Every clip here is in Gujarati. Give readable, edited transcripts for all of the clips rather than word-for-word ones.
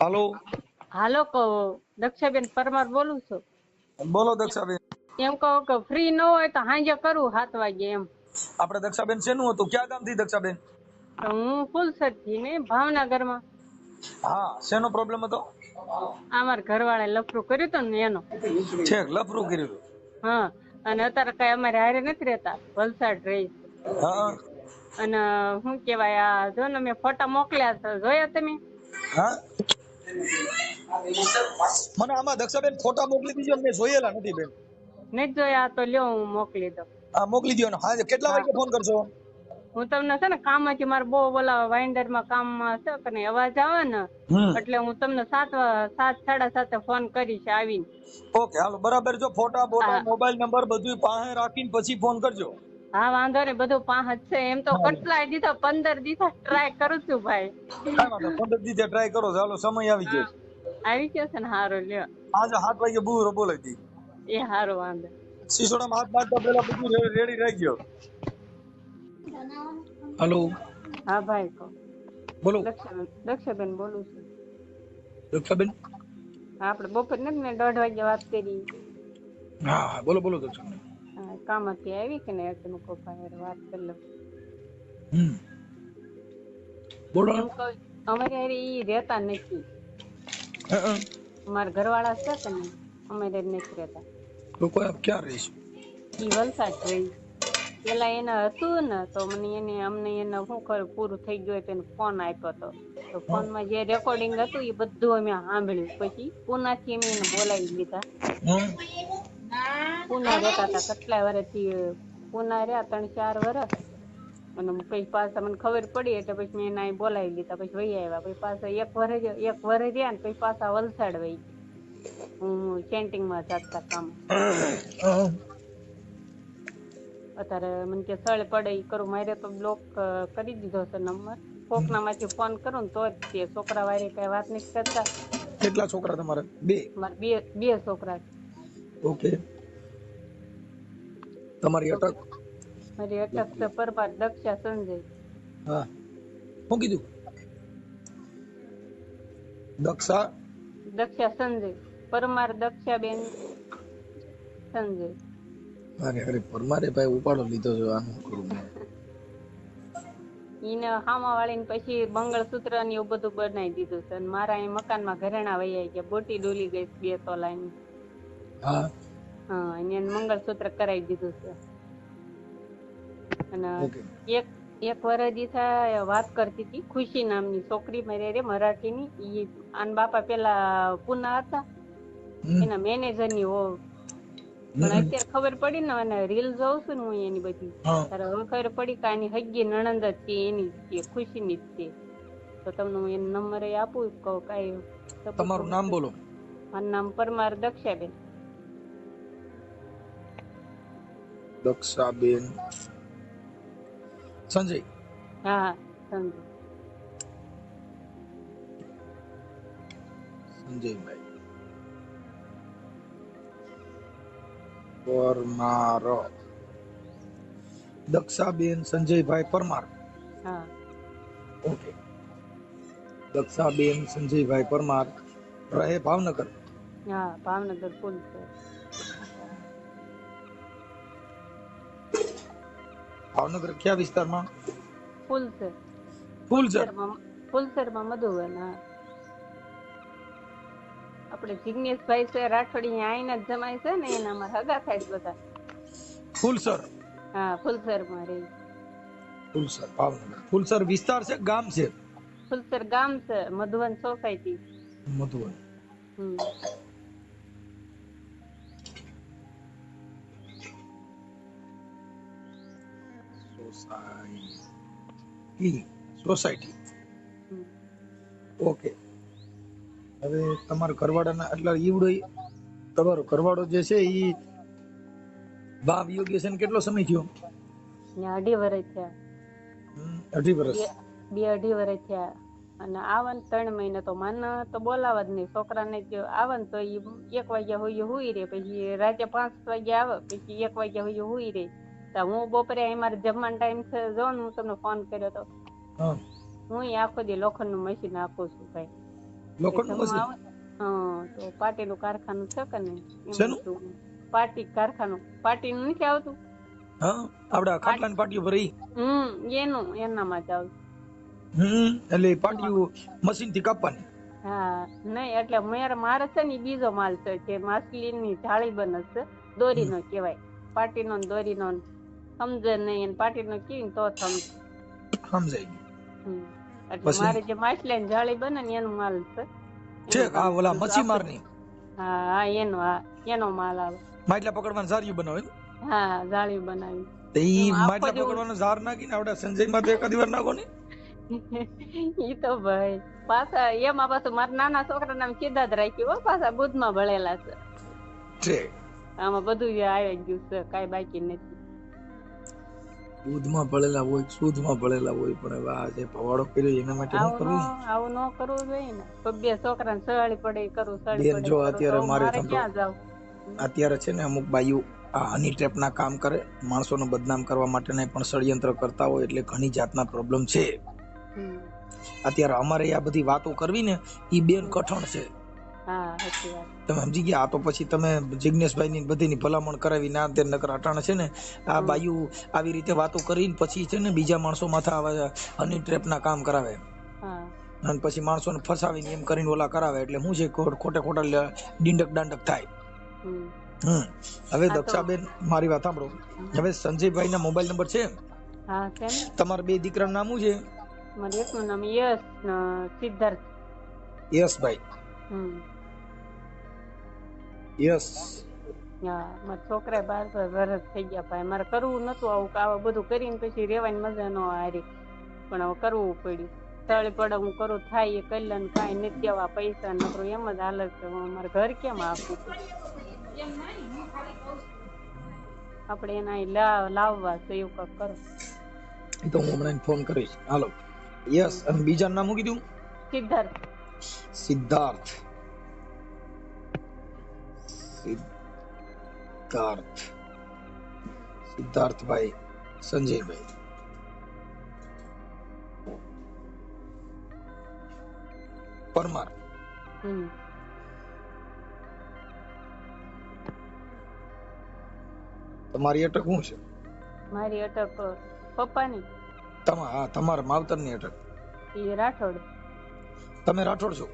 હાલો. હાલો કહો. દક્ષાબેન પરમાર બોલું છું. બોલો દક્ષાબેન. એમ કહો કે ફ્રી ન હોય તો સાંજે કરું 7 વાગે એમ. આપણે દક્ષાબેન શેનું હતું, ક્યાં ગામથી દક્ષાબેન? તો હું ફૂલસરથી ને ભાવનગરમાં. હા, શેનો પ્રોબ્લેમ હતો? અમારા ઘરવાળાએ લફરું કર્યું હતું ને એનો. છેક લફરું કર્યું હતું. હા, અને અત્યારે કઈ અમારે હારે નથી રહેતા, વલસાડ રહી છે. હા અને શું કેવાય, આ જો ને મેં ફોટા મોકલ્યા છે, જોયા તમે? હા, મને આમાં દક્ષાબેન ફોટા મોકલી દીજો, મેં જોયેલા નથી બેન. નથી જોયા તો લ્યો હું મોકલી દઉં. હા, મોકલી દો ને. હા, કેટલા હા, વાગે ફોન કરશો? હું તમને છે ને કામમાંથી મારે બહુ બોલા વાઇન્ડર માં કામમાં છે કે નહીં અવાજ આવે ને, એટલે હું તમને 7:30 ફોન કરીશ આવીને. ઓકે, હાલો બરાબર. જો ફોટા બોટા હા મોબાઈલ નંબર બધું પાસે રાખીને પછી ફોન કરજો. હા, વાંધો નહીં, બધું પાંચ જ છે. એમ તો હા, કેટલાય દીધા, 15 દિવસ ટ્રાય કરું છું ભાઈ. કાંઈ વાંધો નહીં. 15 દિવસે ટ્રાય કરો. ચાલો, સમય આવી હા, ગયો. આવી ગયો છે ને, હારો લ્યો. આજે 7 વાગે બુરો બોલાવી હતી. એ હારો વાંધો. સિસોડામાં હાથ મારતા પહેલા બધું રેડી રહી ગયો. હાલો. હા ભાઈ કહો. બોલો દક્ષાબેન બોલું છું. દક્ષાબેન. આપણે બપોર નથી ને 1:30 વાગે વાત કરી. હા, બોલો બોલો દક્ષાબેન. હા, કામથી આવી કે ને એટલે હું કહું ભાઈ વાત કરી લઉં. બોલો. એમ કહું અમારે હારે ઈ રહેતા નથી. મારા ઘરવાળા છે કે નહીં, અમારે નથી રહેતા. લોકો ક્યાં રહીશ? ઈ વલસાડ રહી. પેલા એના હતું ને તો અમને એને શું ખબર પૂરું થઈ ગયું તો એને ફોન આપ્યો હતો. તો ફોન માં જે રેકોર્ડિંગ હતું એ બધું અમે સાંભળ્યું. પછી પુનાથી અમે એને બોલાવી લીધા. પુના રહેતા હતા કેટલા વર્ષથી, પુના રહ્યા 3-4 વર્ષ. અને પછી પાછા મને ખબર પડી એટલે પછી મેં એને બોલાવી લીધા. પછી વહી આવ્યા. પછી પાછા 1 વર્ષ રહ્યા ને પછી પાછા વલસાડ વહી ગયા. હું સેન્ટિંગ માં જતા કામ. અત્યારે મને કે સળે પડે ઈ કરું. મારે તો બ્લોક કરી દીધો છે નંબર. કોકના માંથી ફોન કરું ને તો જ તે છોકરા વારે કઈ વાત નથી કરતા. કેટલા છોકરા તમારે? 2. મારે બે છોકરા. ઓકે. તમારી અટક? મારી અટક છે પરમાર દક્ષા સંજય. હા, શું કીધું? દક્ષા સંજય પરમાર દક્ષાબેન સંજય. અરે અરે, પરમારે ભાઈ ઉપાડો લીધો છે. આનું કરું ઈને હામા વાળી ને પછી મંગળસૂત્ર ને એવું બધું બનાવી દીધું છે. અને મારા અહીં મકાનમાં ઘરેણા વૈયા ગયા, બોટી ડોલી ગઈ 2 તોલાની. હા. હા, એને મંગળસૂત્ર કરાવી દીધું છે. અને ઓકે. એક વર્ષ થાય વાત કરતી હતી, ખુશી નામની છોકરી મારી રે મરાઠીની. ઈ આન બાપા પેલા પુના હતા, એના મેનેજર ની હોવ. પણ અત્યારે ખબર પડી ને, અને રીલ જોઉં છું ને હું એની બધી, ત્યારે હવે ખબર પડી કે આની હગી નણંદ જ છે, એની છે, ખુશીની જ છે. તો તમને હું એનો નંબર આપું, કહું કઈ તમારું નામ બોલો. મારું નામ પરમાર દક્ષાબેન. દક્ષાબેન સંજય. હા સંજય. સંજયભાઈ પરમાર. દક્ષાબેન સંજયભાઈ પરમાર. હા. ઓકે. દક્ષાબેન સંજયભાઈ પરમાર રહે ભાવનગર. હા, ભાવનગર ફૂલ છે. ભાવનગર કયા વિસ્તારમાં? ફૂલસર. ફૂલસર. ફૂલસરમાં મધુવન. હા, આપણે જિગ્નેશભાઈ છે રાઠોડી આઈના જ જમાય છે ને, એના અમારા હગા થાય છે બધા. ફૂલસર. હા, ફૂલસર માં રહી. ફૂલસર ભાવનગર. ફૂલસર વિસ્તાર છે, ગામ છે? ફૂલસર ગામ છે, Madhuvan society. Madhuvan. Society. Okay. હવે તમારા ઘરવાળાના એટલે ઈવડો તમારો ઘરવાળો જે છે ઈ ભાવ યોગ્ય છે, કેટલો સમય થયો? 2.5 વર્ષ થયા. 2.5 વર્ષ. 2.5 વર્ષ થયા. અને આવન 3 મહિના તો મને તો બોલાવા જ નહીં. છોકરાને જ આવન તો 1 વાગ્યા હોય હુઈ રે, પછી રાતે 5 વાગે આવે, પછી 1 વાગ્યા હોય હુઈ રે. હું બપોરે મારે જમવાનો ટાઈમ છે, જો હું તમને ફોન કર્યો તો. હું આખો દી લોખંડ નું મશીન આપું છું ભાઈ. લોખંડનું જમવા મશીન આવે તો પાટીનું કારખાનું છે કે નહીં એમાં શેનું? હતું. પાટી કારખાનું પાટીનું નથી આવતું હા આપણે આ ખાટલાની પાટીઓ ભરી એનામાં જ આવતું. એટલે એ પાટીઓ મશીન થી કાપવાની. હા નહીં એટલે મારે છે ને ઈ બીજો માલ છે જે માછલીની જાળી બને છે દોરીનો કહેવાય. પાટીનો ને દોરીનો ને સમજે નહીં અને પાટીનો કીને તો સમજે. સમજાય એટલે પછી? મારે જે માછલીની જાળી બને ને એનો માલ છે. ઠીક હા ઓલા મચ્છીમારની હા એનો માલ આવે. માટલા પકડવાનું ઝારિયું બનાવે ને? હા જાળી બનાવી. તો ઈ એમાં આખો માટલા દિવસ- પકડવાનો ઝાર નાખીને આપણે સંજય માં તો એકાદી વાર નાખો ને. ઈ તો ભાઈ પાછા એમાં પાછું મારા નાના છોકરા નામ સીધા જ રાખ્યું હો પાછા બુધમાં ભળેલા છે. ઠીક આમાં બધું આવી ગયું છે કાંઈ બાકી નથી. દૂધમાં ભળેલા હોય શુદ્ધમાં ભળેલા હોય પણ હવે આ જે ભવાડો કર્યો એના માટે શું કરવું? આવું ન કરવું જોઈએ ને. તો બે છોકરાને સળી પડે ઈ કરું સળી બેન પડે જો ઈ કરું. અત્યારે તો મારે મારે ધંધો- ક્યાં જાવ? અત્યારે છે ને અમુક બાઈઓ આ હની ટ્રેપ ના કામ કરે માણસોને બદનામ કરવા માટેના પણ ષડયંત્ર કરતા હોય એટલે ઘણી જાતના પ્રોબ્લેમ છે. અત્યારે અમારે આ બધી વાતો કરવી ને ઈ બેન કઠણ છે. હા સાચી વાત. તમે સમજી ગયા? આ તો પછી તમે જિગ્નેશભાઈ ની બધીની ભલામણ કરાવી ના તે નકર અટાણે છે ને આ બાયુ આવી રીતે વાતો કરીને પછી છે ને બીજા માણસો માથે આવા હની ટ્રેપ ના કામ કરાવે અને પછી માણસોને ફસાવીને એમ કરીને ઓલા કરાવે એટલે શું છે ખોટે ખોટા ડીંડક દાંડક થાય. હવે દક્ષાબેન મારી વાત સાંભળો. હવે સંજયભાઈ ના મોબાઈલ નંબર છે? હા છે ને. તમારા બે દીકરાનું નામ શું છે? મારું એકનું નામ યશ ને સિદ્ધાર્થ. યશભાઈ. યસ. હા મારા છોકરા 12 વર્ષ થઈ ગયા ભાઈ. મારે કરવું નતું આવું આવા બધું કરીને પછી રેવાની મજા ન હારી પણ હવે કરવું પડ્યું. તળી પડે હું કરું થાય એ કરી લે ને કાંઈ નથી દેવા પૈસા નકરું એમ જ હાલત છે. મારે ઘર કેમ આપવું? આપણે એના લાવવા છે એવું કંઈક કરો. એ તો હું હમણાં ફોન કરીશ. હાલો. યસ અને બીજા નામ શું કીધું? સિદ્ધાર્થ. સિદ્ધાર્થ. સિદ્ધાર્થભાઈ સંજયભાઈ. પરમાર. તમારી અટક શું છે? મારી અટક પપ્પાની. તમારા માવતરની અટક? એ રાઠોડ. તમે રાઠોડ છો?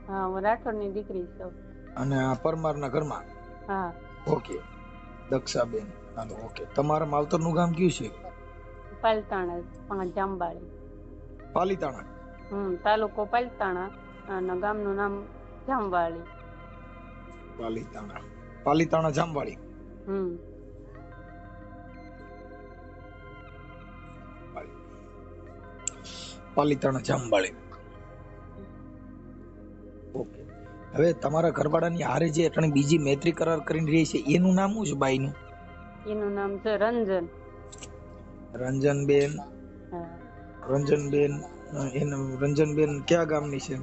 હા હું રાઠોડની દીકરી છું. અને આ પરમારના ઘરમાં? હા. ઓકે દક્ષાબેન. Hello okay. તમારા માવતરનું ગામ કયું છે? પાલિતાણા જાંબાળી. પાલિતાણા? તાલુકો પાલિતાણા અને ગામનું નામ જાંબાળી. પાલિતાણા જાંબાળી. પાલિતાણા જાંબાળી. ઓકે. હવે તમારા ઘરવાળાની હારે જે અટણે બીજી મૈત્રી કરાર કરીને રહી છે એનું નામ શું છે બાઈનું? એનું નામ છે રંજન. રંજનબેન. રંજનબેન. રંજનબેન કયા ગામની છે?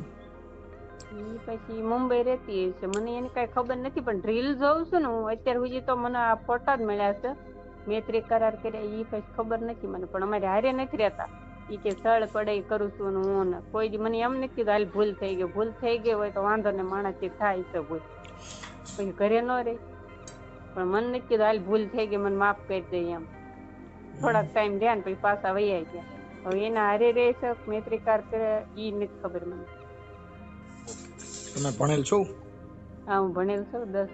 ઈ પછી મુંબઈ રહેતી છે. મને એની કઈ ખબર નથી પણ રીલ જોઉં છું ને હું અત્યાર સુધી તો મને આ ફોટા જ મળ્યા છે. મૈત્રી કરાર કર્યા ઈ પછી ખબર નથી મને પણ અમારે હારે નથી રહેતા. ઈ કે સળ પડે કરું છું ને હું ને કોઈ દી મને એમ નથી કીધું હાલ ભૂલ થઈ ગઈ હોય તો વાંધો ને માણસ થાય છે ભૂલ પછી ઘરે ન રહી પણ મને નથી કીધું હાલ ભૂલ થઈ ગઈ મને માફ કરી દે એમ. થોડાક ટાઈમ રહ્યા ને પછી પાછા વૈયા ગયા. હવે એના હારે રહે છે મૈત્રી કરાર કરે ઈ નથી ખબર મને. તમે ભણેલ છો? હા હું ભણેલ છું 10.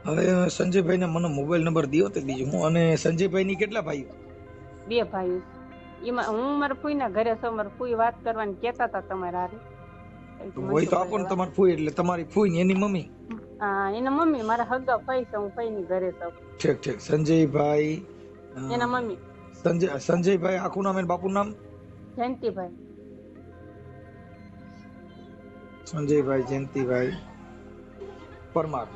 હવે સંજયભાઈ ને મને મોબાઈલ નંબર દિયો તો બીજું હું. અને સંજયભાઈ ની કેટલા ભાઈઓ? 2 ભાઈઓ. એમાં હું મારા ફૂઈ ના ઘરે છું. મારા ફૂઈ વાત કરવાની કેતા હતા તમારા હારે. હોય તો આપો ને તમારી ફૂઈ એટલે તમારી ફૂઈ ને એની મમ્મી. હા એના મમ્મી મારા હગા ફઈ છે. હું ફઈ ની ઘરે છું. ઠીક. સંજયભાઈ એના મમ્મી. સંજયભાઈ આખું નામ અને બાપુનું નામ? જયંતિભાઈ. સંજયભાઈ જયંતિભાઈ પરમાર.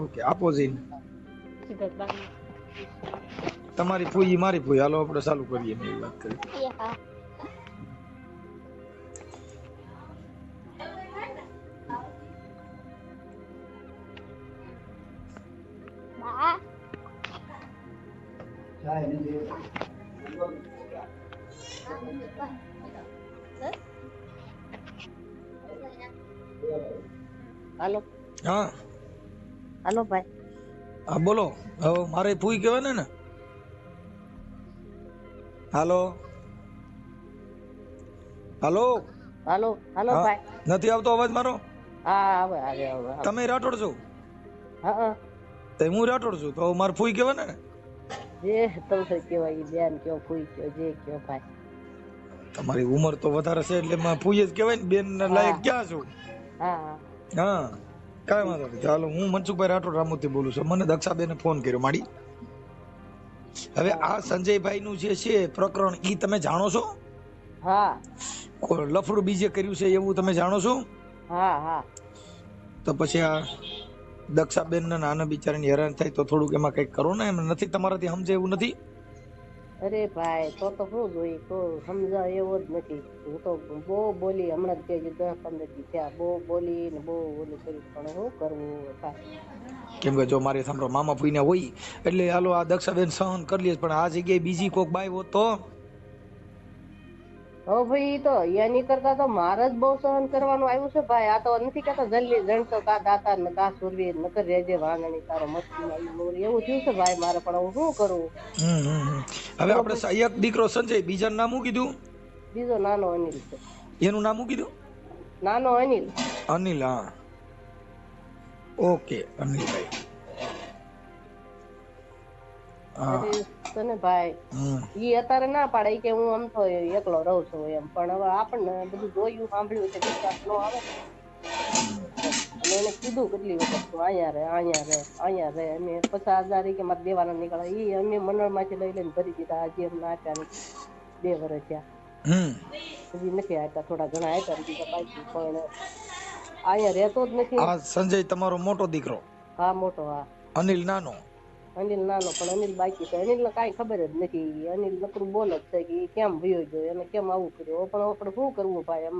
ઓકે આપો જઈને. તમારી ફૂઈ મારી ફૂઈ. હાલો આપણે ચાલુ કરીએ એની વાત કરીએ. હાલો હા હાલો ભાઈ. હા બોલો. હવે મારે ફૂઈ કહેવાય ને. હાલો હાલો. હાલો હાલો હા ભાઈ. નથી આવતો અવાજ મારો? હા આવે આવે આવે. તમે રાઠોડ છો? હા તો હું રાઠોડ છું, તો મારે ફૂઈ કહેવાય ને. જે તમે કેવાય બેન કયો ફૂઈ કયો જે કયો ભાઈ. તમારી ઉંમર તો વધારે છે એટલે માં ફૂઈ જ કહેવાય ને, બેન લાયક ક્યાં છું. હા હા કાંઈ વાંધો નહીં. ચાલો, હું મનસુખભાઈ રાઠોડ રામોથી બોલું છું. મને દક્ષાબેને ફોન કર્યો માડી. હવે આ સંજયભાઈ નું જે છે પ્રકરણ, ઈ તમે જાણો છો? હા લફડું બીજે કર્યું છે એવું તમે જાણો છો? હા હા. તો પછી આ દક્ષાબેન ને નાના બિચારાને હેરાન થાય તો થોડુંક એમાં કઈક કરો ને. એમ નથી તમારાથી સમજે એવું નથી? અરે ભાઈ તો શું જોઈએ, તો સમજાવ એવો જ નથી. હું તો બહુ બોલી હમણાં જ 10-15 દી થયા, બહુ બોલી ને બહુ ઓલું કર્યું, પણ શું કરવું ભાઈ. કેમ કે જો મારે સાંભળો, મામા ફૂઈને હોય એટલે હાલો આ દક્ષાબેન સહન કરી લે, પણ આ જગ્યાએ બીજી કોક બાઈ હોત તો ભાઈ તો અહીંયા ની કરતા તો મારે જ બહુ સહન કરવાનું આવ્યું છે ભાઈ. આ તો નથી કેતા જલ્દી જણતો કા દાતા ને કા સુરવી નકર રેજે વાંગણી તારો મસ્તી એવું થયું છે ભાઈ મારે. પણ હું શું કરું? હવે આપણે એક દીકરો સંજય, બીજાનું નામ શું કીધું? બીજો નાનો અનિલ છે. એનું નામ શું કીધું? નાનો અનિલ. અનિલ. હા ઓકે અનિલભાઈ. તને ભાઈ ઈ અત્યારે ના પાડે કે હું આમ તો એકલો રહું છું એમ, પણ હવે આપણને બધું જોયું સાંભળ્યું એટલે વિશ્વાસ ન આવે. અને એને કીધું કેટલી વખત તું અહીંયા રે અને 50,000 કે મારે દેવાના નીકળે. ઈ અમે મંડળ માંથી લઈ લઈને ભરી દીધા. આજે એમ આપ્યા નથી, 2 વર્ષ થયા હજી નથી આપ્યા. થોડા ઘણા આપ્યા બીજા બાકી, પણ અહીંયા રહેતો જ નથી. આ સંજય તમારો મોટો દીકરો? હા મોટો. હા અનિલ નાનો? અનિલ નાનો, પણ અનિલ બાકી છે. અનિલ ને કઈ ખબર જ નથી. અનિલ નકરું બોલ જ છે કે કેમ ભયો ગયો એને કેમ આવું કર્યું. પણ આપણે શું કરવું ભાઈ, એમ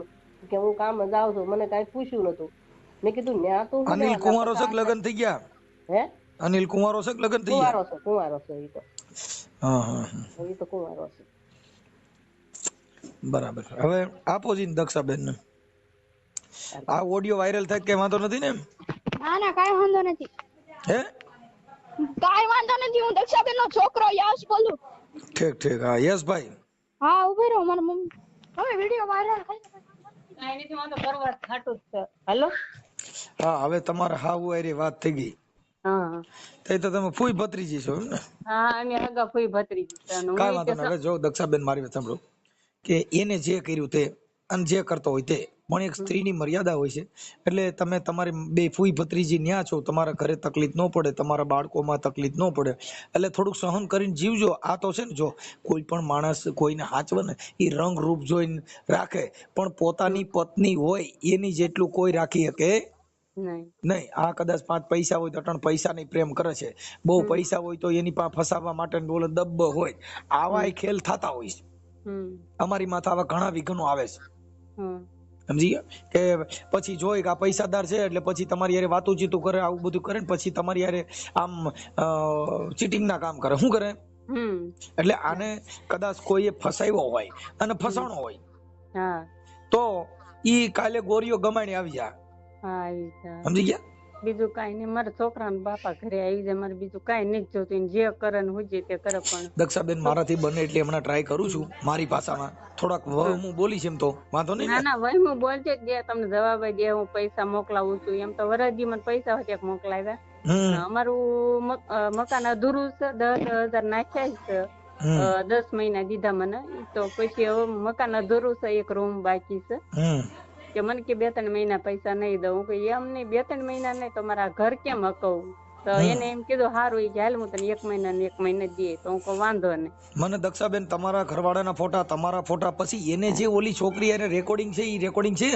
કે હું કામ જ આવું છું, મને કઈ પૂછ્યું નતું. મેં કીધું ન્યા તું અનિલ કુંવારો છે કે લગ્ન થઈ ગયા? હે અનિલ કુંવારો છે કે લગ્ન થઈ ગયા? કુંવારો છે ઈ તો. હા ઈ તો કુંવારો છે. બરાબર. હવે આપો જી દક્ષાબેન ને. આ ઓડિયો વાયરલ થાય કે વાંધો નથી ને? ના ના કાઈ વાંધો નથી. હે કાઈ વાંધો નથી. હું દક્ષાબેન નો છોકરો યશ બોલું. ઠીક ઠીક. હા યસ ભાઈ. હા ઉભી રહો, મારા મમ્મી હવે વિડિયો વાયરલ થાય. કાઈ નથી વાંધો કરવા ખાટું છે. હેલો. હા હવે તમારે હાવું આરી વાત થઈ ગઈ. હા તો તમે ફૂઈ ભત્રીજી છો એમ ને? હા અમે હગા ફૂઈ ભત્રીજી છે. કાઈ વાંધો નહીં. હવે જો દક્ષાબેન મારી વાત સાંભળો, કે એને જે કર્યું તે અને જે કરતો હોય તે, પણ એક સ્ત્રીની મર્યાદા હોય છે. એટલે તમે તમારી બે ફૂઈ ભત્રીજી ન્યા છો, તમારા ઘરે તકલીફ ન પડે, તમારા બાળકોમાં તકલીફ ન પડે, એટલે થોડુંક સહન કરીને જીવજો. આ તો છે ને, જો કોઈ પણ માણસ કોઈને હાચવે ને એ રંગ રૂપ જોઈને રાખે, પણ પોતાની પત્ની હોય એની જેટલું કોઈ રાખી શકે નહીં. આ કદાચ 5 પૈસા હોય તો અટણ પૈસા નહીં પ્રેમ કરે છે, બહુ પૈસા હોય તો એની પાસે ફસાવવા માટે બોલે દબ્બો હોય. આવા ખેલ થતા હોય છે. અમારી માથે આવા ઘણા વિઘ્નો આવે છે, સમજી ગયા? કે પછી જોઈ કે આ પૈસાદાર છે એટલે પછી તમારી યારે વાતું ચીતું કરે, આવું બધું કરે ને પછી તમારી યારે આમ ચીટિંગ ના કામ કરે. શું કરે? એટલે આને કદાચ કોઈએ ફસાવ્યો હોય અને ફસાણો હોય તો ઈ કાલે ગોરીઓ ગમાણી આવી જાય. સમજી ગયા? બીજું કઈ નહીં. મારા છોકરાના બાપા ઘરે આવી જાય, મારે બીજું કઈ નથી જોતું. જે કરે ને હુજે તે કરે. પણ દક્ષાબેન મારાથી બને એટલે હમણાં ટ્રાય કરું છું મારી ભાષામાં. થોડાક હું બોલીશ એમ તો વાંધો નહીં. ના ના વહી હું બોલજે જે તમને જવાબ દે. હું પૈસા મોકલાવું છું એમ તો વરદી મને પૈસા હોય મોકલાવ્યા. અમારું મકાન અધૂરું છે. 10,000 નાખ્યા છે. 10 મહિના દીધા મને. તો પછી હવે મકાન અધૂરું છે, એક રૂમ બાકી છે. કે મને કે 2-3 મહિના પૈસા નહીં દઉં. કે એમ નહીં, 2-3 મહિના નહીં તો મારા ઘર કેમ હકવું? તો એને એમ કીધું સારું ઈ હાલ હું તને 1 મહિના ને 1 મહિના દે. તો હું કહું વાંધો નહીં. મને દક્ષાબેન તમારા ઘરવાળાના ફોટા, તમારા ફોટા, પછી એને જે ઓલી છોકરી એને રેકોર્ડિંગ છે, ઈ રેકોર્ડિંગ છે?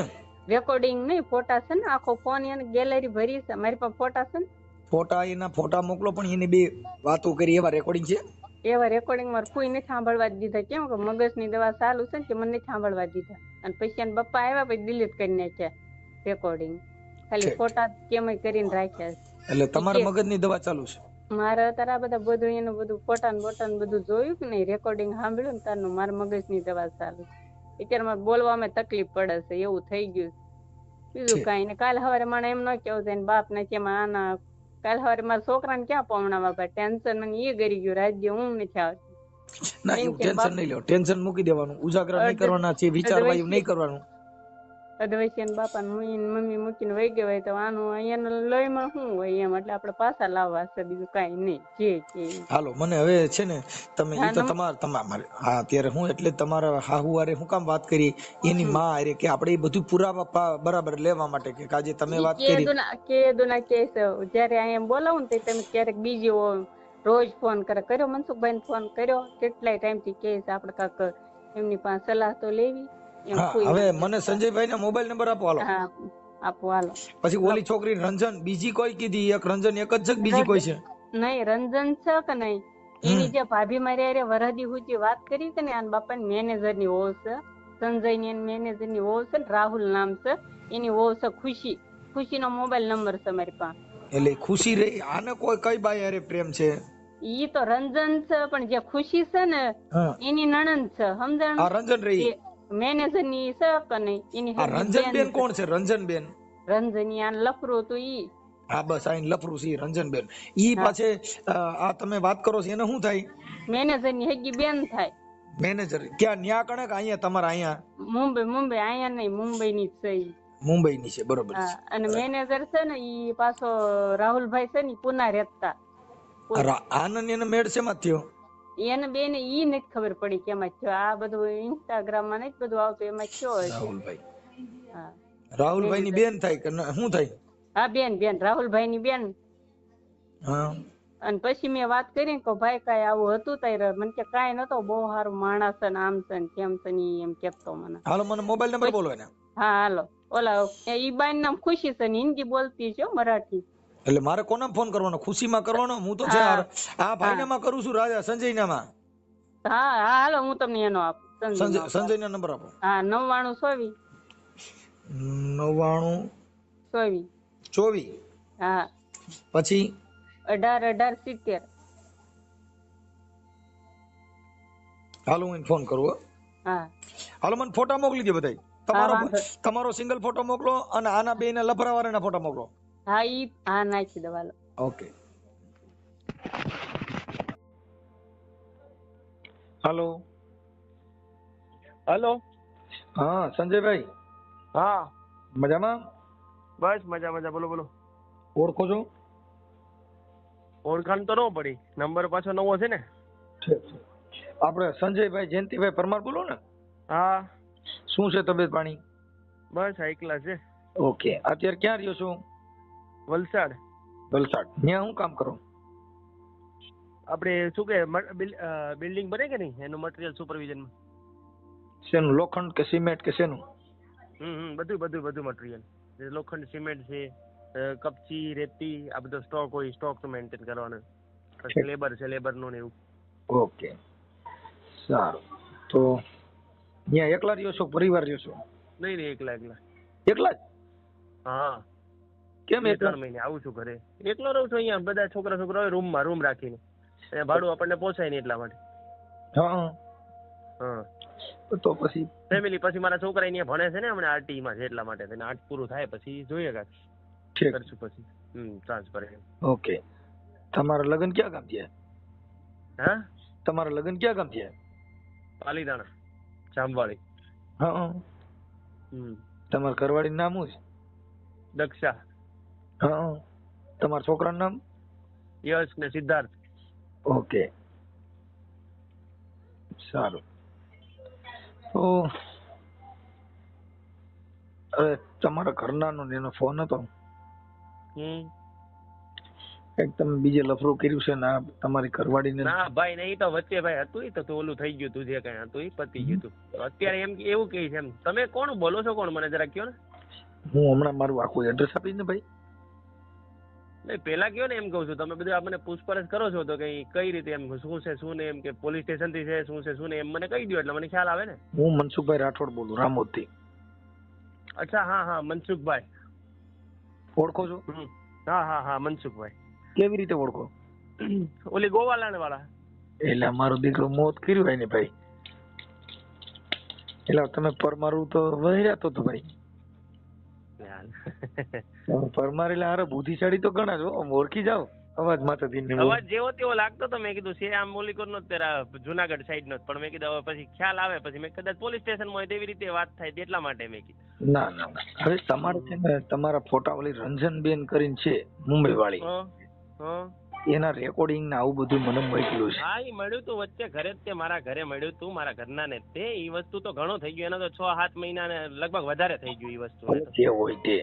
રેકોર્ડિંગ નહીં, ફોટા છે ને. આખો ફોન એને ગેલેરી ભરી છે. મારી પાસે ફોટા છે ને. ફોટા એના ફોટા મોકલો, પણ એને બે વાતો કરી એવા રેકોર્ડિંગ છે? એવા રેકોર્ડિંગ મારે કોઈ નથી સાંભળવા દીધા. કેમ કે મગજની દવા ચાલુ છે ને, કે મને નથી સાંભળવા દીધા. અને પછી એને પપ્પા આવ્યા પછી ડિલીટ કરી નાખ્યા રેકોર્ડિંગ. ખાલી ફોટા કેમ કરીને રાખ્યા. એટલે તમારા મગજની દવા ચાલુ છે? મારે અત્યારે આ બધા બધું એનું બધું ફોટા ને બોટા ને બધું જોયું કે નહીં, રેકોર્ડિંગ સાંભળ્યું ને તારનું મારા મગજની દવા ચાલુ. અત્યારે મારે બોલવામાં તકલીફ પડે છે, એવું થઈ ગયું. બીજું કઈ ને કાલે સવારે મને એમ ન કેવું છે બાપ ને કે આના કાલે સવારે મારા છોકરાને ક્યાં પવણાવા ભાઈ, ટેન્શન મને એ ગરી ગયું, રાત દી ઊંઘ નથી આવતી. ના એવું ટેન્શન નહીં લો, ટેન્શન મૂકી દેવાનું, ઉજાગરા નહીં કરવાના છે, વિચારવાયું નહીં કરવાનું. અધવૈસિયા બાપા મમ્મી મૂકીને વહી ગયા હોય તો આનું અહીંયા લોહીમાં શું હોય એમ, એટલે આપણે પાછા લાવવા છે, બીજું કઈ નહીં. જે કે હાલો મને હવે છે ને તમે ઈ તો તમારે હા અત્યારે હું એટલે તમારા હાહુ હારે હું કામ વાત કરી એની માં હારે કે આપણે એ બધું પુરાવા બરાબર લેવા માટે કે આજે તમે વાત કરી કેદુના કેસ જયારે અહીંયા બોલાવું ને તમે ક્યારેક બીજી રોજ ફોન કર્યો મનસુખભાઈ ને ફોન કર્યો, કેટલાય ટાઈમ થી કેસ આપણે કાક એમની પાસે સલાહ તો લેવી. હવે મને સંજયભાઈ ના મોબાઈલ નંબર આપો. હાલો આપો હાલો. પછી ઓલી છોકરી રંજન બીજી કોઈ કીધી? એક રંજન એક જ છે કે બીજી કોઈ છે? નહીં રંજન છે કે નહીં, એની જે ભાભી મારી અરે વરદી હુજી વાત કરી છે ને આના બાપા મેનેજર ની વહુ છે, સંજય ની મેનેજર ની વહુ છે, રાહુલ નામ છે, એની વહુ છે ખુશી. ખુશી નો મોબાઈલ નંબર છે મારી પાસે. એટલે ખુશી રે આને કોઈ કઈ બાઈ અરે પ્રેમ છે? ઈ તો રંજન છે, પણ જે ખુશી છે ને એની નણંદ છે, સમજણ? રંજન રહી મેનેજર ની છે કે નહીં એની. રંજન બેન કોણ છે? રંજન બેન રંજન આ લફરું તો ઈ. હા બસ આ લફરું છે રંજન બેન. ઈ પાછે આ તમે વાત કરો છો એને શું થાય? મેનેજર ની હેગી બેન થાય. મેનેજર ક્યાં ન્યા કણે કે અહીંયા તમારા અહીંયા? મુંબઈ અહીંયા નહીં, મુંબઈ ની છે ઈ. મુંબઈ ની છે બરોબર. અને મેનેજર છે ને ઈ પાછો રાહુલભાઈ છે ને પુના રહેતા. આનંદ એને મેળ શેમાં થયો? એને બેન ઈ નથી ખબર પડી કેમાં થયો. આ બધું ઇન્સ્ટાગ્રામ માં નથી બધું આવતું એમાં થયો હશે. રાહુલભાઈ રાહુલભાઈ ની બેન થાય કે શું થાય? હા બેન રાહુલભાઈ ની બેન. હા અને પછી મેં વાત કરી કે ભાઈ કઈ આવું હતું તારે? મને કે કઈ નતો, બહુ સારું માણસ છે ને આમ છે ને કેમ છે ને એમ કેતો મને. હાલો મને મોબાઈલ નંબર બોલો એને. હા હાલો ઓલા ઈ બાઈ નામ ખુશી છે ને હિન્દી બોલતી છે મરાઠી. એટલે મારે કોના ફોન કરવાનો? ખુશી માં કરવાનો? હું તો છે આ ભાઈ માં કરું છું, રાજા સંજય ના માં. હા હાલો હું તમને એનો આપું. સંજય ના નંબર આપો. હા 99 24 24 હા પછી 18 70. હાલો હું ફોન કરું. હા હાલો મને ફોટા મોકલી દે બધા. તમારો સિંગલ ફોટો મોકલો અને આના બે ના લફરા વાળાના ફોટા મોકલો. હા ઈ હા નાખી દો હાલો. ઓકે. હાલો હેલો. હા સંજયભાઈ. હા મજામાં? બસ મજા. બોલો. ઓળખો છો? ઓળખાણ તો ન પડી, નંબર પાછો નવો છે ને. આપણે સંજયભાઈ જયંતિભાઈ પરમાર બોલો ને? હા. શું છે તબિયત પાણી? બસ એકલા છે. ઓકે. અત્યારે ક્યાં રહ્યો છો? વલસાડ. ત્યાં હું કામ કરો? આપણે શું કે બિલ્ડિંગ બને કે નહીં એનું મટીરિયલ સુપરવિઝન માં. શેનું? લોખંડ કે સિમેન્ટ કે શેનું? બધું મટીરિયલ. લોખંડ, સિમેન્ટ છે, કપચી, રેતી, આ બધો સ્ટોક હોય, સ્ટોક મેન્ટેન કરવાનો. પછી લેબર છે, લેબર નું ને એવું. ઓકે સારું. તો ત્યાં એકલા રહ્યો છો પરિવાર રહ્યો છો? નહીં એકલા. એકલા જ? હા. કેમ? 3 મહિને આવું છું ઘરે. એકલો રહું છું અહીંયા. બધા છોકરા હોય રૂમ રાખીને. ભાડું આપણને પોસાય નહીં એટલા માટે. હા તો પછી ફેમિલી પછી મારા છોકરા અહીંયા ભણે છે ને હમણાં આરટી માં છે એટલા માટે. તેને 8 પૂરું થાય પછી જોઈએ કાંઈક કરશું પછી ટ્રાન્સફર. ઓકે. તમારા લગ્ન ક્યાં ગામ થયા? હા તમારા લગ્ન ક્યાં ગામ થયા? પાલીતાણા, જામવાળી. હા. તમારા ઘરવાળી નામ શું છે? દક્ષા. હા. તમારા છોકરાનું નામ? યશ ને સિદ્ધાર્થ. ઓકે સારું. તો તમારા ઘરનાનો એનો ફોન હતો એક તમે બીજે લફરું કર્યું છે ને તમારી ઘરવાળીને? ના ભાઈ નહીં, તો વચ્ચે ભાઈ હતું ઈ તો ઓલું થઈ ગયું તું, જે કઈ હતું ઈ પતી ગયું તું. અત્યારે એમ એવું કહે છે એમ. તમે કોણ બોલો છો? કોણ મને જરા કયો ને. હું હમણાં મારું આખું એડ્રેસ આપીશ ને ભાઈ. નહીં પેલા કયો ને એમ કહું છું. તમે બધું આપણને પૂછપરછ કરો છો તો કઈ રીતે એમ શું છે શું ને એમ કે પોલીસ સ્ટેશન થી છે શું છે શું ને એમ મને કહી દો એટલે મને ખ્યાલ આવે ને. હું મનસુખભાઈ રાઠોડ બોલું, રામોદ થી. અચ્છા હા મનસુખભાઈ. ઓળખો છો? હા મનસુખભાઈ. કેવી રીતે ઓળખો? ઓલી ગોવાલાણ વાળા. એટલે અમારો દીકરો મોત કર્યું હોય ને ભાઈ, એટલે તમે પરમારું તો વહેરાતો તો ભાઈ. પરમાર એટલે હારે બુદ્ધિશાળી તો ઘણા છો, ઓળખી જાવ અવાજ માથેથી. અવાજ જેવો તેવો લાગતો તો, મેં કીધું છે આમ મોલીકોર નો પેલા જુનાગઢ સાઈડ નો, પણ મેં કીધું હવે પછી ખ્યાલ આવે પછી મેં કદાચ પોલીસ સ્ટેશન માં હોય તેવી રીતે વાત થાય એટલા માટે મેં કીધું. ના ના ના, હવે તમારે છે ને તમારા ફોટા ઓલી રંજનબેન કરીને છે મુંબઈ વાળી, એના રેકોર્ડિંગ ને આવું બધું મને મોકલ્યું છે. હા, એ મળ્યું તું વચ્ચે ઘરે જ, તે મારા ઘરે મળ્યું તું, મારા ઘરના ને તે. એ વસ્તુ તો ઘણો થઈ ગયો, એના તો 6-7 મહિના ને લગભગ વધારે થઈ ગયું એ વસ્તુ. જે હોય તે.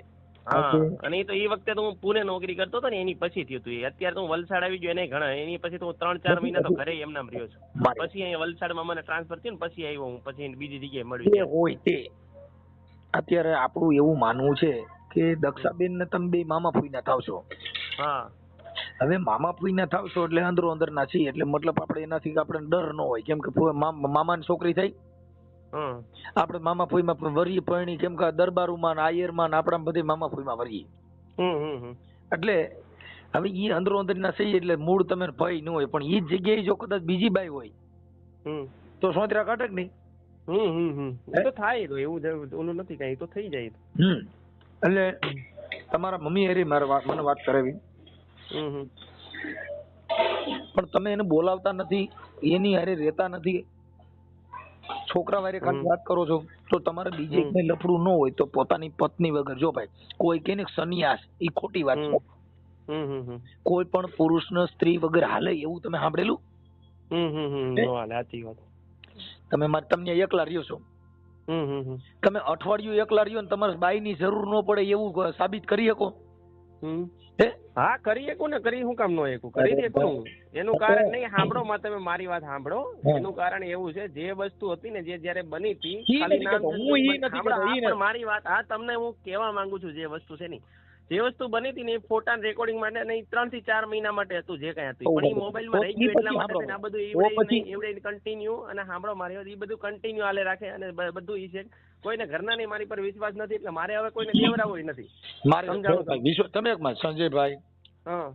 હા, અને એ તો એ વખતે તો હું પુણે નોકરી કરતો હતો ને એની પછી થયું હતું. અત્યારે તો હું વલસાડ આવી ગયો એને ઘણા, એની પછી તો હું 3-4 મહિના તો ઘરે એમ નામ રહ્યો છું. પછી અહીંયા વલસાડમાં મને ટ્રાન્સફર થયું ને પછી આવ્યો હું, પછી બીજી જગ્યાએ મળ્યું. હોય તે અત્યારે આપણું એવું માનવું છે કે દક્ષાબેન ને તમે બે મામા ફૂઈના થાવ છો. હા, હવે મામા ફૂઈના થાવ છો એટલે અંદરો અંદર ના છીએ, એટલે મતલબ આપણે એનાથી આપણે ડર ન હોય, કેમ કે મામાની છોકરી થઈ, આપણે મામા ફૂઈમાં વરીએ પરણી, કેમ કે દરબારુમાં આયરમાં આપણા બધે મામા ફૂઈમાં વરીએ. એટલે હવે ઈ અંદરો અંદર ના સહી, એટલે મૂળ તમે ભય ન હોય, પણ ઈ જ જગ્યાએ જો કદાચ બીજી બાઈ હોય તો સોતરા કાટક નહીં. તો થાય, તો એવું ઓલું નથી કઈ, તો થઈ જાય. એટલે તમારા મમ્મી હારે મને વાત કરાવી, પણ તમે એને બોલાવતા નથી, એની હારે રહેતા નથી, છોકરા વારે ખાલી વાત કરો છો. તો તમારે બીજે કઈ લફડું ન હોય તો પોતાની પત્ની વગર, જો ભાઈ કોઈ કે સંન્યાસ, એ ખોટી વાત છે. કોઈ પણ પુરુષ ને સ્ત્રી વગર હાલે એવું તમે સાંભળેલું? તમે તમને એકલા રહ્યો છો, તમે અઠવાડિયું એકલા રહ્યો ને તમારે બાઈ ની જરૂર ન પડે એવું સાબિત કરી શકો? હા, કરી શકું ને, કરી શું કામ ન શકું, કરી શકું. એનું કારણ નહીં, સાંભળો માં, તમે મારી વાત સાંભળો. એનું કારણ એવું છે, જે વસ્તુ હતી ને, જે જયારે બની હતી, મારી વાત, હા તમને હું કહેવા માંગુ છું, જે વસ્તુ છે ને, જે વસ્તુ બની હતી ને એ ફોટા રેકોર્ડિંગ માટે નહીં 3 થી 4 મહિના માટે હતું, જે કઈ હતું, પણ એ મોબાઈલ માં રહી ગયું એટલા માટે આ બધું એવડે કન્ટિન્યુ. અને સાંભળો મારી વાત, એ બધું કન્ટિન્યુ હાલે રાખે, અને બધું ઈ છે. કોઈને ઘરના નહીં મારી પર વિશ્વાસ નથી, એટલે મારે હવે કોઈને દેવરાવો નથી. તમે સંજયભાઈ,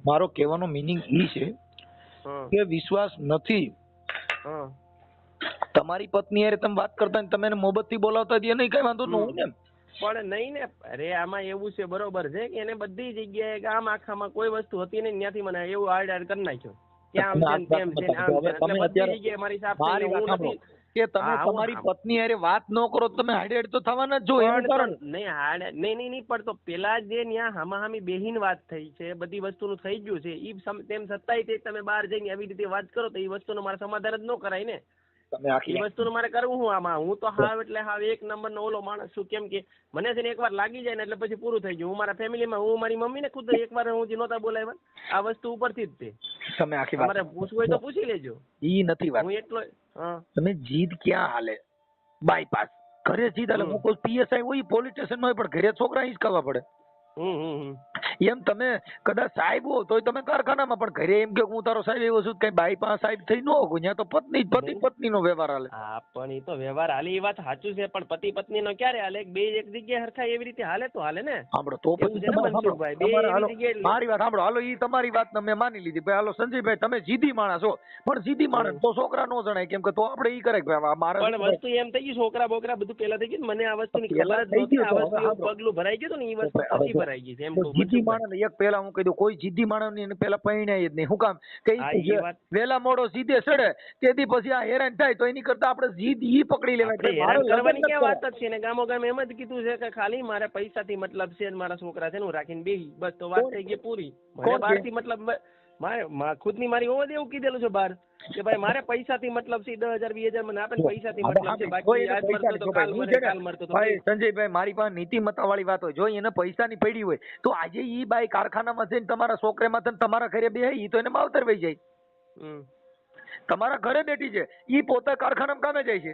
મારો કહેવાનો મીનિંગ ઈ છે કે વિશ્વાસ નથી. તમારી પત્ની હારે તમે વાત કરતા તમે એને મોહબ્બત થી બોલાવતા નહીં, કઈ વાંધો ન હોય ને, પણ નહીં ને. અરે આમાં એવું છે, બરોબર છે કે એને બધી જગ્યાએ ગામ આખામાં કોઈ વસ્તુ હતી નહીં, ત્યાંથી મને એવું આડ કરી નાખ્યો કે આમ છે તેમ છે આમ છે, એટલે બધી જગ્યાએ મારી સાથે કે તમે તમારી પત્ની હારે વાત ન કરો તમે હાડેડ તો થવાના જ જો. એનું કારણ નહીં પણ તો પેલા જે ત્યાં હામાહામી બેહીન વાત થઈ છે, બધી વસ્તુનું થઈ ગયું છે, ઈ તેમ છતાંય તે તમે બહાર જઈને આવી રીતે વાત કરો તો એ વસ્તુનું મારે સમાધાન જ ન કરાય ને. એ વસ્તુનું મારે કરવું હું આમાં? હું તો હાવ એટલે હાવ 1 નંબરનો ઓલો માણસ છું. કેમ કે મને છે ને એકવાર લાગી જાય ને એટલે પછી પૂરું થઈ ગયું. હું મારા ફેમિલીમાં, હું મારી મમ્મીને ખુદ એકવાર હું જે નહોતા બોલાવ્યા આ વસ્તુ ઉપરથી જ તે. તમે આખી વાત તમારે પૂછવું હોય તો પૂછી લેજો. ઈ નથી વાત. હું એટલો તમે જીદ ક્યાં હાલે? બાયપાસ ઘરે જીદ હાલે. હું કોઈ પીએસઆઈ હોય, પોલીસ સ્ટેશન માં હોય, પણ ઘરે છોકરા હિંચકાવા પડે. એમ તમે કદાચ સાહેબ હો તોય તમે કારખાનામાં, પણ ઘરે એમ કે હું તારો સાહેબ એવો છું, કઈ બાઈ પાસે સાહેબ થઈ ન હોય, ત્યાં તો પતિ નો વ્યવહાર હાલે. હા, પણ એ તો વ્યવહાર હાલે, એ વાત સાચું છે, પણ પતિ પત્ની નો ક્યારે હાલે? બે એક જગ્યાએ હરખાય એવી રીતે હાલે તો હાલે ને. સાંભળો તો પછી મારી વાત સાંભળો. હાલો, ઈ તમારી વાત મેં માની લીધી. ભાઈ હાલો સંજયભાઈ, તમે જીદી માણસ છો, પણ જીદી માણસ તો છોકરા નો જણાય, કેમ કે તો આપણે ઈ કરે મારે. પણ વસ્તુ એમ થઈ ગઈ, છોકરા બોકરા બધું પેલા થઈ ગયું, મને આ વસ્તુની ખબર જ નહોતી. આ વસ્તુ પગલું ભરાઈ ગયું ને, એ વસ્તુ પછી ભરાઈ ગઈ. જીદી માણસ એક પેલા હું કહી દઉં, કોઈ જીદી માણસ ની પેલા પરિણાય જ નહીં. શું કામ કે વેલા મોડો સીધે ચડે તેથી પછી આ હેરાન થાય, તો એની કરતા આપણે જીદ ઈ પકડી લેવાય. હેરાન કરવાની ક્યાં વાત જ છે ને, ગામો ગામ એમ જ કીધું છે કે ખાલી મારે પૈસાથી મતલબ છે, મારા છોકરા છે ને હું રાખીને બેહી, બસ તો વાત થઈ ગઈ પૂરી. મને બહારથી મતલબ મારે ખુદની મારી ઓવર એવું કીધેલું છે બહાર કે ભાઈ મારે પૈસાથી મતલબ છે, 10,000 20,000 મને આપે, પૈસાથી મતલબ છે, બાકી આજ મરતો તો કાલ મરતો તો. સંજયભાઈ, મારી પાસે નીતિમત્તા વાળી વાત હોય, જો એને પૈસાની પડી હોય તો આજે ઈ બાઈ કારખાનામાં જઈને તમારા છોકરામાં તમારા ઘરે બે ઈ તો એને માવતર વહી જાય. તમારા ઘરે બેઠી છે, ઈ પોતે કારખાનામાં કામે જાય છે.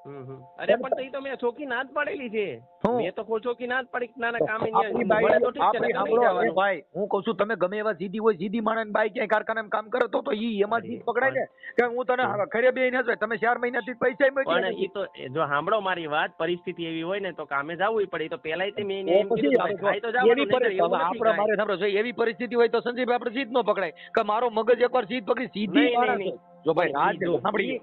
અરે પણ તો ઈ તો મેં ચોકી ના જ પાડેલી છે. મેં તો ચોકી ના જ પાડી ના કામે ભાઈ હું કઉ છું તમે ગમે એવા જીદી હોય જીદી માણસ બાઈ ક્યાંય કારખાનામાં કામ કરે તો ઈ એમાં જીદ પકડાય ને કે હું તને ખરે બે ને તમે 4 મહિનાથી પૈસા પણ ઈ તો જો સાંભળો મારી વાત, પરિસ્થિતિ એવી હોય ને તો કામે જવું પડે. તો પેલા મેં એમ કીધું ખાઈ તો જવાનું. આપણે મારે સાંભળો એવી પરિસ્થિતિ હોય તો સંજયભાઈ આપણે જીદ ન પકડાય કે મારો મગજ એકવાર જીદ પકડી સીધી જો ભાઈ રાજ સાંભળી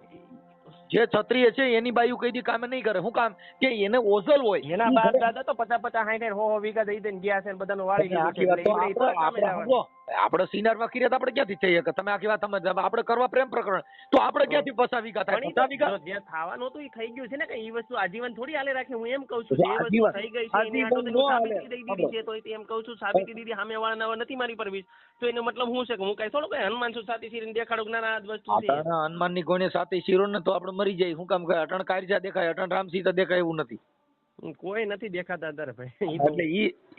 જે ક્ષત્રિય છે એની બાયુ કઈ દી કામે નહીં કરે. શું કામ કે એને ઓઝલ હોય. એના બાપ દાદા તો 50-50 60 વીઘા દઈ દઈને ગયા છે, બધાનું વાળી લીધું. આપણે સિનારમાં કિરિયાત આપણે ક્યાંથી થઈએ કે તમે આખી વાત સમજ આપણે કરવા પ્રેમ પ્રકરણ તો આપણે ક્યાંથી 50 વીઘા થાય? 50 વીઘા જે થવાનું હતું એ થઈ ગયું છે ને. કે એ વસ્તુ આજીવન થોડી હાલે રાખે. હું એમ કઉ છું જે વસ્તુ થઈ ગઈ છે એની આટો તો સાબિતી દઈ દીધી છે. તો એમ કઉ છું સાબિતી દીધી સામે વાળાને નથી મારી પર વિશ્વાસ. તો એનો મતલબ શું છે કે હું કઈ થોડું કઈ હનુમાન છું સાતી શિરીને દેખાડું ના આ વસ્તુ છે. હનુમાનની કોઈને સાતી શિરો ને તો આપણે મરી જાય. શું કામ કે અટણ કારજા દેખાય અટણ રામ સીતા દેખાય એવું નથી. કોઈ નથી દેખાતા તારે ભાઈ. એટલે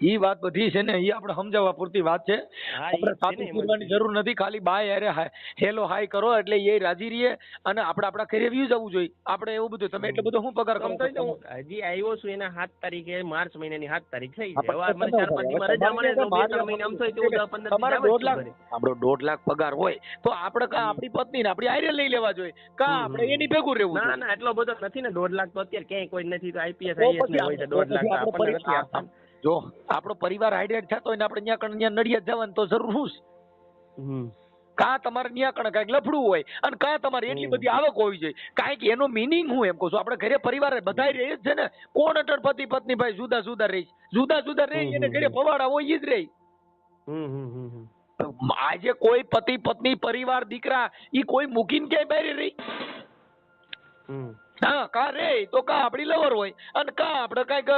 ઈ વાત બધી છે ને ઈ આપણે સમજાવવા પૂરતી વાત છે. આપણે સાથી કરવાની જરૂર નથી. ખાલી બાય અરે હેલો હાય કરો એટલે એ રાજી રહીએ અને આપણે આપણા ઘરે વ્યૂ જવું જોઈએ. આપણે એવું બધું તમે એટલે બધું શું પગાર કરો? હજી આવ્યો છું એના 7 તારીખે માર્ચ મહિનાની 7 તારીખ થઈ છે. હવે મને 4-5 દિવસ રજા મળે તો 2-3 મહિના આમ થાય તો 15 તમારે 2 લાખ આપણો 1.5 લાખ પગાર હોય તો આપણે કા આપણી પત્ની ને આપણી આયરે લઈ લેવા જોઈએ કા આપણે એની ભેગું રહેવું? ના એટલો બધો નથી ને. 1.5 લાખ તો અત્યારે ક્યાંય કોઈ નથી. તો આઈપીએસ આઈએસ ને હોય છે 1.5 લાખ આપણને નથી આપતા. જો આપણો પરિવાર હાઈડેડ થતો હોય ને આપણે ત્યાં નડિયાદ જવાનું તો જરૂર શું છે? કા તમારે ત્યાં કણ કઈક લફડું હોય અને કા તમારે એટલી બધી આવક હોવી જોઈએ. કાંઈક એનો મિનિંગ હું એમ કહું છું. આપણે ઘરે પરિવાર બધા રહે છે ને. કોણ અટણ પતિ પત્ની ભાઈ જુદા રહે જુદા રહે એને ઘરે ભવાડા હોય જ રહે. આજે કોઈ પતિ પત્ની પરિવાર દીકરા ઈ કોઈ મૂકીને ક્યાંય બહાર રહી? હા કા રે તો કા આપડી લવર હોય અને કા આપણે કઈક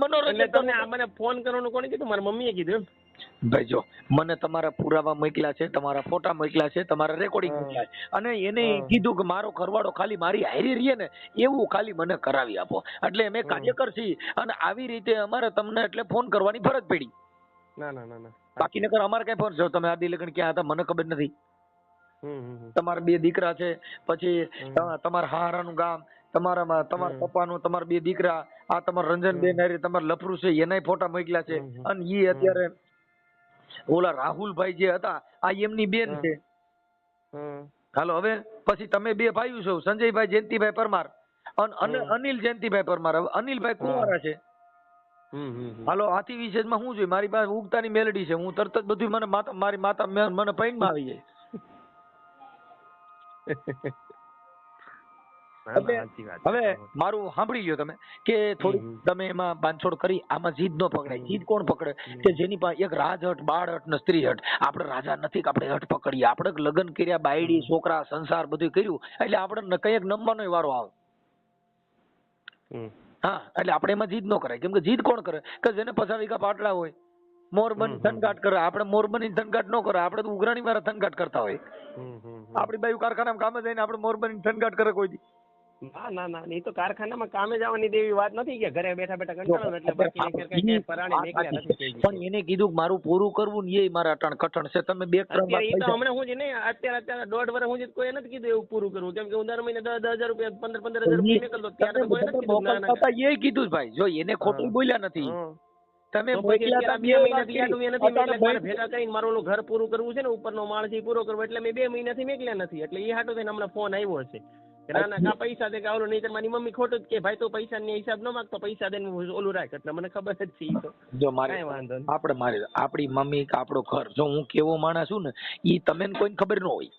મનોરંજન. તમને આ મને ફોન કરવાનું કોણે કીધું? મારી મમ્મીએ કીધું. ભાઈ જો મને તમારા પુરાવા મોકલ્યા છે, તમારા ફોટા મોકલ્યા છે, તમારા રેકોર્ડિંગ મોકલ્યા છે અને એને કીધું કે મારો ઘરવાળો ખાલી મારી હારી રહીએ ને એવું ખાલી મને કરાવી આપો. એટલે અમે કાર્યકર છીએ અને આવી રીતે અમારે તમને એટલે ફોન કરવાની ફરજ પડી. ના બાકી નકર અમારે કઈ ફોન. જો તમે આદિ લગ્ન ક્યાં હતા મને ખબર નથી. તમારા 2 દીકરા છે, પછી તમારા હારાનું ગામ, તમારા પપ્પાનું, તમારા 2 દીકરા, આ તમારા રંજનબેન હારે તમારા લફરું છે એનાય ફોટા મોકલ્યા છે. અને ઈ અત્યારે ઓલા રાહુલભાઈ જે હતા આ એમની બેન છે. હાલો હવે પછી તમે 2 ભાઈઓ છો, સંજયભાઈ જયંતિભાઈ પરમાર અને અનિલ જયંતિભાઈ પરમાર. હવે અનિલભાઈ કુંવારા છે. હાલો આથી વિશેષમાં શું જોઈએ? મારી પાસે ઉગતાની મેલડી છે. હું તરત જ બધું મને મારી માતા મને પૈણમાં આવી જાય. હવે મારું સાંભળી લ્યો તમે કે થોડી તમે એમાં બાંધછોડ કરી. આમાં જીદ ન પકડાય. જીદ કોણ પકડે? કે જેની પાસે એક રાજહટ બાળહટ ને સ્ત્રી હટ. આપણે રાજા નથી કે આપણે હટ પકડીએ. આપણે લગ્ન કર્યા, બાયડી છોકરા સંસાર બધું કર્યું એટલે આપણે કંઈક નમવાનો વારો આવે. હા એટલે આપણે એમાં જીદ ન કરાય. કેમ કે જીદ કોણ કરે? કે જેને 50 વીઘા પાટડા હોય મોરબની થનગાટ કરે. આપણે મોરબની થનગાટ ન કરે. આપણે તો ઉઘરાણી વાળા થનગાટ કરતા હોય. આપણી બાજુ કારખાનામાં કામે જઈને આપણે મોરબની થનગાટ કરે કોઈ દી? ના એ તો કારખાનામાં કામે જવાની દેવી વાત નથી કે ઘરે બેઠા કંટાળો એટલે બાકી પરાણે નીકળ્યા નથી. પણ એને કીધું મારું પૂરું કરવું ને એ મારા અટણ કઠણ છે. તમે 2-3 વાર હમણાં હું જ નહીં અત્યારે 1.5 વર્ષ હું જ કોઈ નથી કીધું એવું પૂરું કરવું. કેમ કે હું દર મહિને 10,000 રૂપિયા 15,000 રૂપિયા નીકળતો ત્યારે કોઈ નથી કીધું. એ કીધું ભાઈ જો એને ખોટું બોલ્યા નથી. તમે ભેગા કરીને મારું ઓલું ઘર પૂરું કરવું છે ને ઉપરનો માળ થી પૂરો કરવો એટલે મેં 2 મહિનાથી મેકલ્યા નથી. એટલે એ હાટો થઈને હમણાં ફોન આવ્યો છે. ના પૈસા દે કે ઓલું નહીં. મારી મમ્મી ખોટું જ કે ભાઈ તો પૈસા ની હિસાબ ન માંગતો પૈસા દે ઓલું રાખ. એટલે મને ખબર જ છે. તો જો મારે વાંધો આપણે આપણી મમ્મી કે આપણો ઘર જો હું કેવો માણસ છું ને ઈ તમને કોઈને ખબર ન હોય.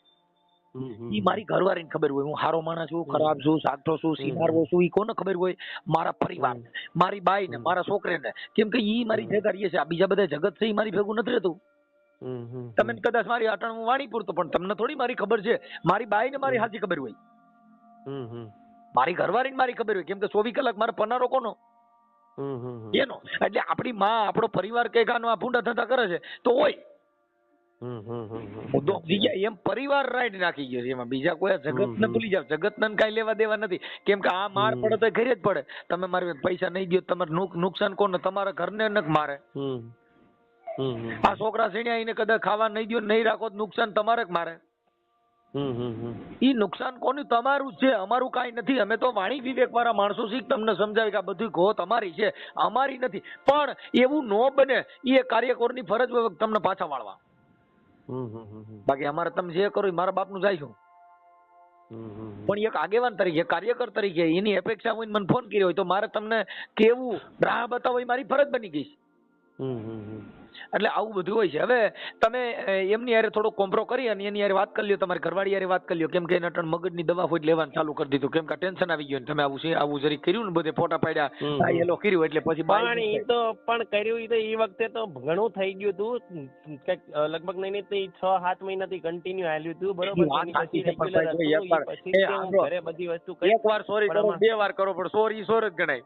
ઈ મારી ઘરવાળીને ખબર હોય. હું સારો માણસ છું, ખરાબ છું, સાચો છું, સિનારવો છું ઈ કોને ખબર હોય? મારા પરિવાર, મારી બાઈ ને મારા છોકરાને. કેમ કે ઈ મારી ભેગા રહીએ છે. આ બીજા બધા જગત છે ઈ મારી ભેગું નથી રહેતું. તમે કદાચ મારી અટણ હું વાણી પૂરતો પણ તમને થોડી મારી ખબર છે. મારી બાઈ ને મારી સાચી ખબર હોય. મારી ઘરવાળીને મારી ખબર હોય. કેમ કે 24 કલાક મારો પનારો કોનો? એનો. એટલે આપણી માં આપણો પરિવાર કઈક આનો આ ભૂંડા ધંધા કરે છે તો હોય. બીજા એમ પરિવાર રાઈડ નાખી ગયો છે એમાં. બીજા કોઈ જગત ને ભૂલી જાવ. જગત ને કઈ લેવા દેવા નથી. કેમ કે આ માર પડે તો ઘરે જ પડે. તમે મારી પૈસા નહીં દો તમારે નુકસાન કોને? તમારા ઘરને ન મારે. આ છોકરા સીણ્યા એને કદાચ ખાવા નહીં દો નહીં રાખો નુકસાન તમારે જ મારે. ઈ નુકસાન કોનું? તમારું છે, અમારું કાંઈ નથી. અમે તો વાણી વિવેક વાળા માણસો છીએ, તમને સમજાવે કે આ બધી ગો તમારી છે, અમારી નથી. પણ એવું ન બને, એ કાર્યકરની ફરજ હોય તમને પાછા વાળવા. બાકી અમારે તમે જે કરો મારા બાપનું જાય છું. પણ એક આગેવાન તરીકે, કાર્યકર તરીકે એની અપેક્ષા હોય મને ફોન કર્યો હોય તો મારે તમને કેવું, રાહ બતાવો એ મારી ફરજ બની ગઈ. એટલે આવું બધું હોય છે. હવે તમે એમની યારે થોડો કોમ્પ્રો કરી અને એની યારે વાત કરી લ્યો, તમારી ઘરવાળી યારે વાત કરી લ્યો, કેમ કે એને અટણ મગજની દવા હોય લેવાનું ચાલુ કરી દીધું, કેમ કે ટેન્શન આવી ગયું. તમે આવું જરી કર્યું ને, બધે ફોટા પાડ્યા એલો કર્યું એટલે પછી પણ એ તો પણ કર્યું તો એ વખતે તો ઘણું થઈ ગયું હતું, લગભગ નહીં 6-7 મહિનાથી કન્ટિન્યુ હાલ્યું હતું, બરોબર. ઘરે બધી વસ્તુ એક વાર સોરી કરો, 2 વાર કરો, પણ સોરી સોર જ ગણાય.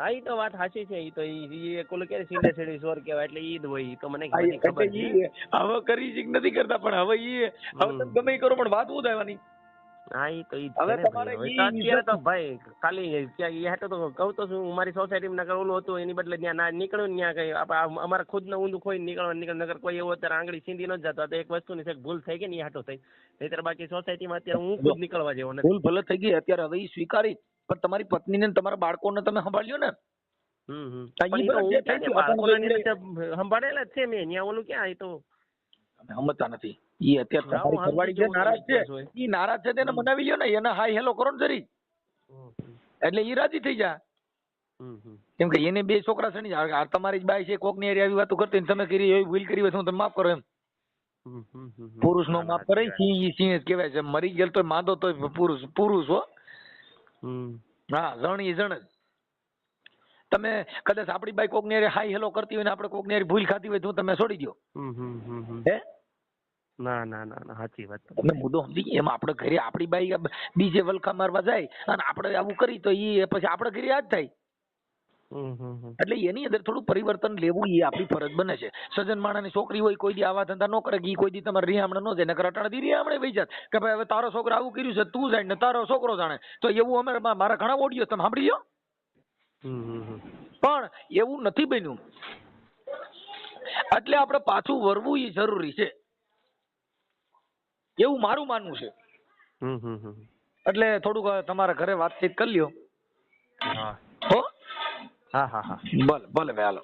આ તો વાત સાચી છે. ઈ તો ઈ કોલે કે સીધે સીધી સોર કહેવાય, એટલે ઈ જ હોય. ઈ તો મને ખબર છે. હવે કરી છે નથી કરતા, પણ હવે તમે ગમે કરો પણ વાત હું આવવાની. હા, ઈ તો ઈ હવે તમારે અત્યારે તો ભાઈ ખાલી ક્યાં ઈ હાટો તો કહું તો શું, મારી સોસાયટીમાં નકર ઓલું હતું, એની બદલે ત્યાં ના નીકળ્યું ને ત્યાં કઈ અમારા ખુદ ને ઊંધું ખોઈ નીકળવા નગર કોઈ એવું અત્યારે આંગળી સીંધી ન જતો. તો એક વસ્તુની છે ભૂલ થઈ ગઈ ને, એ હાટો થઈ. નહીતર બાકી સોસાયટીમાં અત્યારે હું ખુદ નીકળવા જેવો નથી. ભૂલ ભલે થઈ ગઈ અત્યારે, હવે ઈ સ્વીકારી, પણ તમારી પત્નીને તમારા બાળકોને તમે સંભાળ્યો ને. સંભાળેલા જ છે મેં. ત્યાં ઓલું ક્યાં, એ તો સમજતા નથી. ઈ અત્યારે ઘરવાળી છે, નારાજ છે, ઈ નારાજ છે તેને મનાવી લ્યો ને, એને હાય હેલો કરો ને જરી, એટલે ઈ રાજી થઈ જાય. કેમ કે એને 2 છોકરા છે ને, તમારી જ બાઈ છે, કોક ની આવી વાતો કરતી તમે કરી એવી ભૂલ કરી હોય તો તમે માફ કરો એમ. પુરુષ નો માફ કરે, સિંહ સિંહ જ કહેવાય છે. મરી ગયેલ તો માંદો તો પુરુષ હો. હા, જણ ઈ જણ જ. તમે કદાચ આપણી બાઈ કોક ની હાઈ હેલો કરતી હોય ને આપણે કોક ની ભૂલ ખાતી હોય તો તમે છોડી દો. હે ના ના ના સાચી વાત. તમે મુદ્દો સમજી. એમાં આપણે ઘરે આપણી બાઈ બીજે વલખા મારવા જાય અને આપણે આવું કરી તો એ પછી આપણે ઘરે યાદ થાય. એટલે એની અંદર થોડું પરિવર્તન લેવું એ આપણી ફરજ બને છે. સજ્જન માણસની છોકરી હોય કોઈ દી આવા ધંધા ન કરે કે કોઈ દી તમારે રિહામણે ન જાય, નકર અટાણે દી રિહામણે વહી જાત કે ભાઈ હવે તારો છોકરો આવું કર્યું છે, તું જાણ ને તારો છોકરો જાણે. તો એવું અમે મારા ઘણા ઓડિયો તમે સાંભળી લો. પણ એવું નથી બન્યું, એટલે આપણે પાછું વરવું એ જરૂરી છે, એવું મારું માનવું છે. એટલે થોડુંક તમારા ઘરે વાતચીત કરી લ્યો. હો. હા હા હા, ભલે ભલે, હાલો.